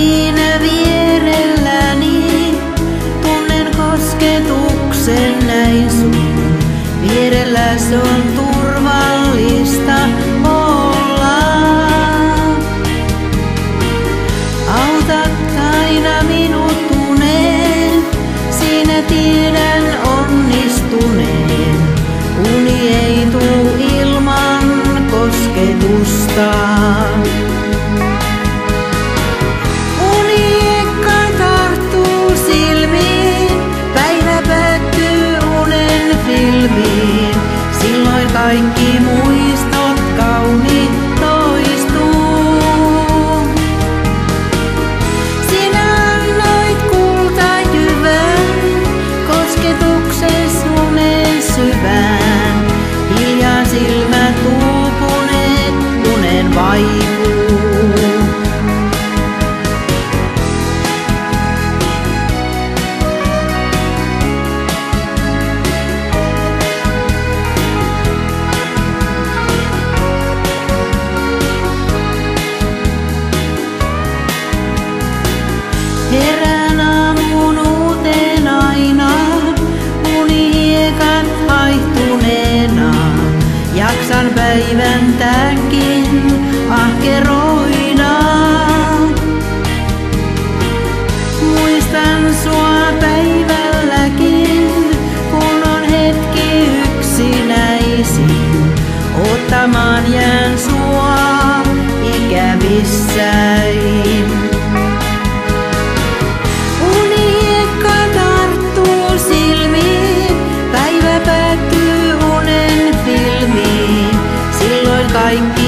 siinä vierelläni, tunnen kosketuksen näin sun. Vierelläs on turvallista olla. Autat aina minut uneen, siinä tiedän onnistuneen. Uni ei tuu ilman kosketusta. Uniekka tarttuu silmiin, päivä päättyy unen filmiin. Silloin kaikki muistot kauniit toistuu. Sinä annoit kultajyvän, kosketukses unen syvään. Hiljaa silmät uupuneet, unen vaipuu. Herään aamuun uuteen aina, unihiekat haihtuneena. Jaksan päivän tämänkin ahkeroida. Muistan sua päivälläkin, kun on hetki yksinäisin. Ottamaan jään sua ikävissäin. Uniekka tarttuu silmiin, päivä päättyy unen filmiin. Silloin kaikki